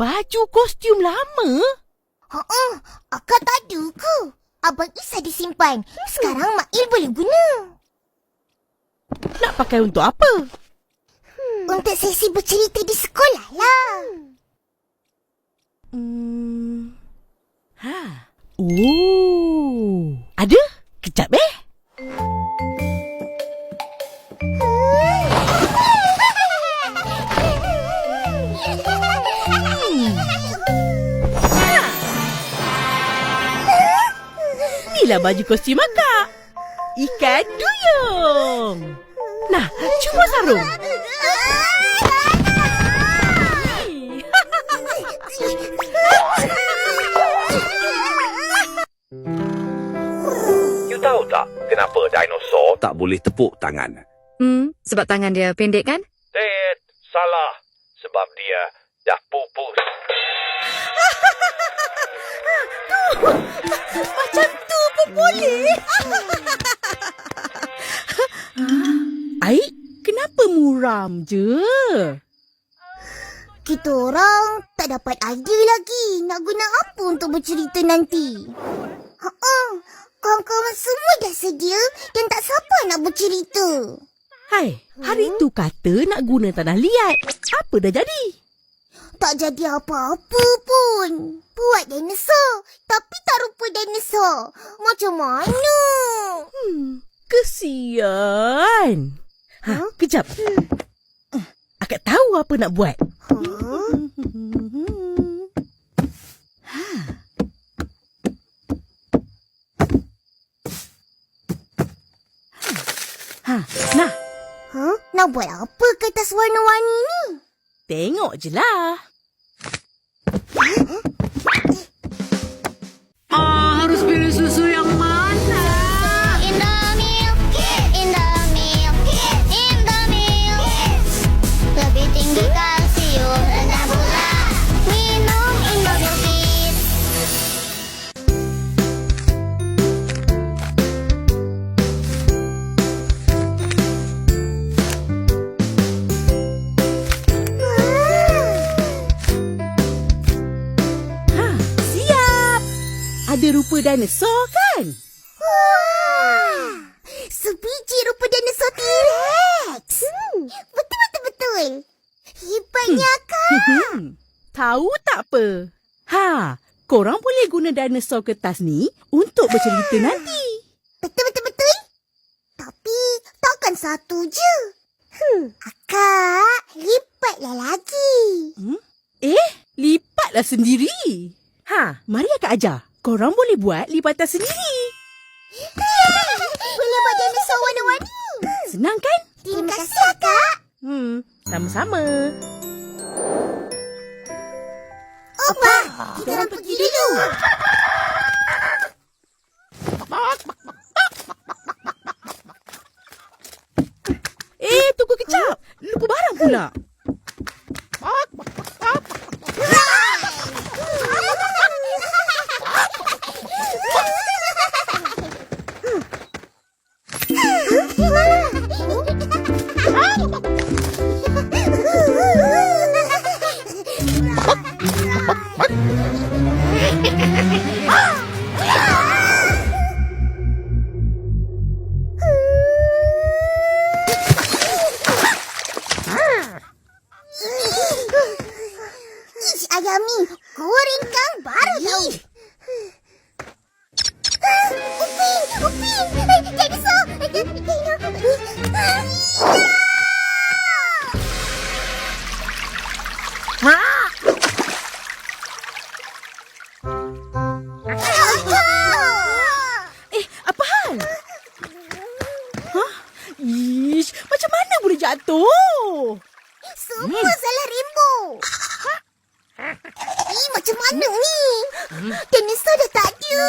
Baju kostum lama? Akak tak ada ke? Abang Is ada simpan. Sekarang Mak Il boleh guna. Nak pakai untuk apa? Untuk sesi bercerita di sekolah lah. Oh, ada? Kejap Inilah baju kostum akak. Ikan duyung. Nah, cuba sarung. You tahu tak kenapa dinosaur tak boleh tepuk tangan? Sebab tangan dia pendek kan? Salah. Sebab dia dah pupus. Macam tu pun boleh. Aik, kenapa muram je? Kita orang tak dapat idea lagi nak guna apa untuk bercerita nanti. Kawan-kawan semua dah sedia dan tak sabar nak bercerita. Hai, hari tu kata nak guna tanah liat. Apa dah jadi? Tak jadi apa-apa pun. Buat dinosaur, tapi tak rupa dinosaur. Macam mana? Kesian. Kejap. Akak tahu apa nak buat. Nah. Nak buat apa kertas warna-warni ni? Tengok je lah. Harus pilih susu yang mana? Indomilk. Lebih tinggi kalsium, rendah gula. Minum Indomilk Kids. Siap. Ada rupa dinosaur kan? Wah! Sebiji rupa dinosaur T-Rex. Betul. Hebatnya Kak. Tahu tak apa? Korang boleh guna dinosaur kertas ni untuk bercerita nanti. Betul. Tapi takkan satu je. Akak, lipatlah lagi. Lipatlah sendiri. Mari akak ajar. Korang boleh buat lipatan sendiri. Boleh buat dinosaur warna-warni. Senang kan? Terima kasih, Kak. Sama-sama. Opa, kita orang pergi dulu. Tunggu kejap. Lupa barang pula. Ayami, goreng kang baru tahu. Upin, dinosaur. Apa hal? Macam mana boleh jatuh? Semua salah Rainbow. Macam mana ni? Dinosaur dah tak ada.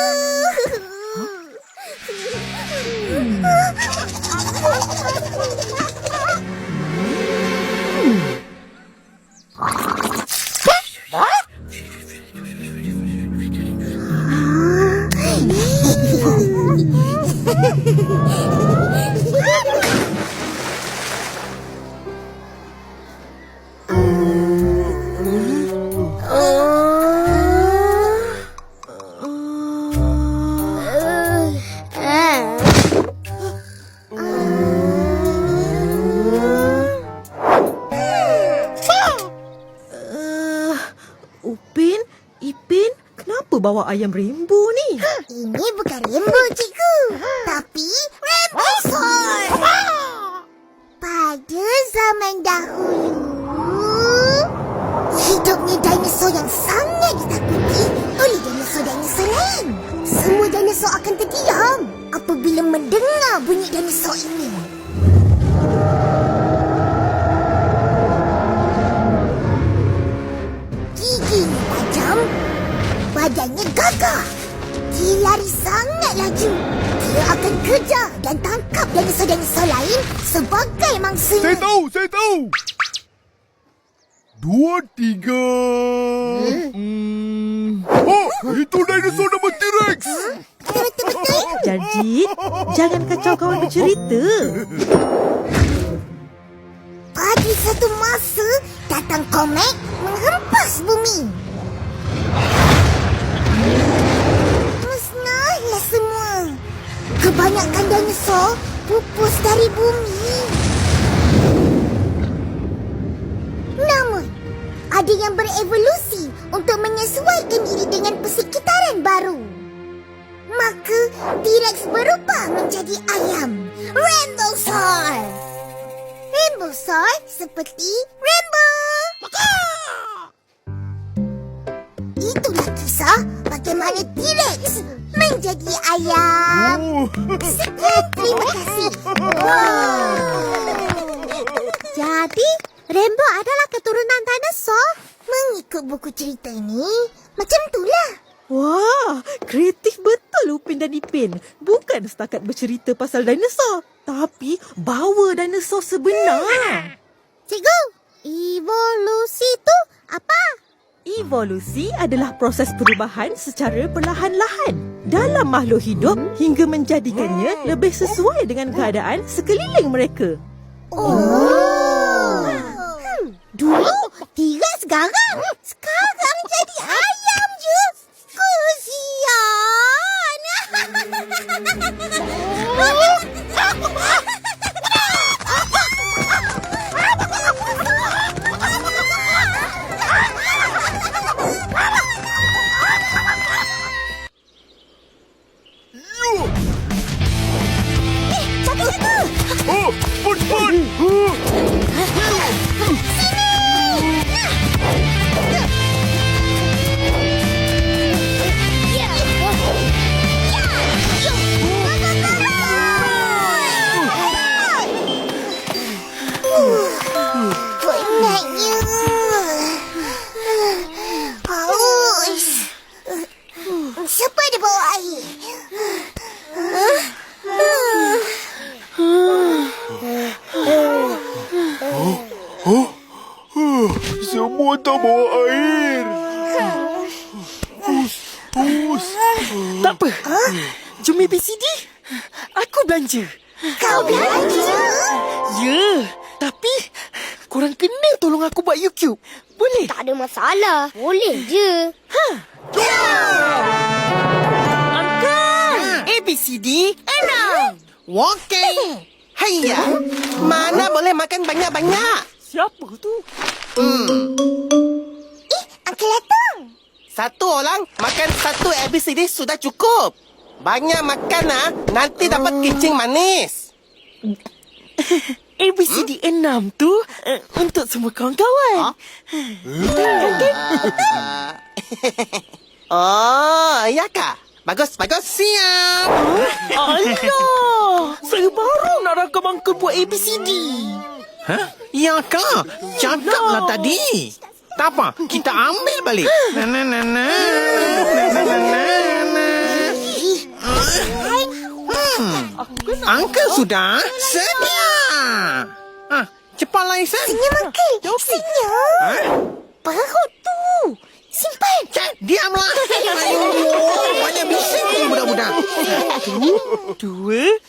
bawa ayam rainbow ni? Ini bukan rainbow, cikgu. Tapi rainbow sword. Pada zaman dahulu, hidupnya dinosaur yang sangat ditakuti oleh dinosaur-dinosaur lain. Semua dinosaur akan terdiam apabila mendengar bunyi dinosaur ini. Giginya tajam, badannya gagah. Dia lari sangat laju. Dia akan kejar dan tangkap dinosaur-dinosaur lain sebagai mangsanya. Saya tahu. 2, 3. Oh, itu dinosaur nama T-Rex. Betul-betul. Jarjit, jangan kacau kawan bercerita. Pada satu masa, datang komet menghempas bumi. Musnahlah semua. Kebanyakan dinosaur pupus dari bumi. Namun, ada yang berevolusi untuk menyesuaikan diri dengan persekitaran baru. Maka, T-Rex berubah menjadi ayam. Rainbow Sword. Rainbow Sword seperti rainbow. Itulah kisah bagaimana T-Rex menjadi ayam. Sekian, terima kasih. Jadi, rainbow adalah keturunan dinosaur. Mengikut buku cerita ini, macam itulah. Wah, kreatif betul Upin dan Ipin. Bukan setakat bercerita pasal dinosaur, tapi bawa dinosaur sebenar. Cikgu, evolusi tu apa? Evolusi adalah proses perubahan secara perlahan-lahan dalam makhluk hidup hingga menjadikannya lebih sesuai dengan keadaan sekeliling mereka. Oh. Dulu T-Rex garang. Sekarang jadi ayam je. Kesian. Oh, pun. Penatnya. Haus. Siapa ada bawa air? Semua tak bawa air. Pus. Tak apa. Jom ABCD. Aku belanja. Kau belanja? Ya, tapi korang kena tolong aku buat YouTube. Boleh? Tak ada masalah. Boleh je. Angkat! ABCD 6. Walking. Hayya. Mana boleh makan banyak-banyak? Siapa tu? Uncle Latong. Satu orang makan satu ABCD sudah cukup. Banyak makan nanti dapat kencing manis. ABCD 6 tu untuk semua kawan-kawan. Oh, iya kah? Bagus. Siap. Allah! Saya baru nak rakam Uncle buat ABCD. Hah? Ya kah? Cakaplah tadi. Tak apa, kita ambil balik. Uncle sudah sedia. Cepatlah Ihsan. Senyum, Uncle. Senyum. Perut tu. Simpan. Diamlah. Banyak bising ni budak-budak. 1, 2,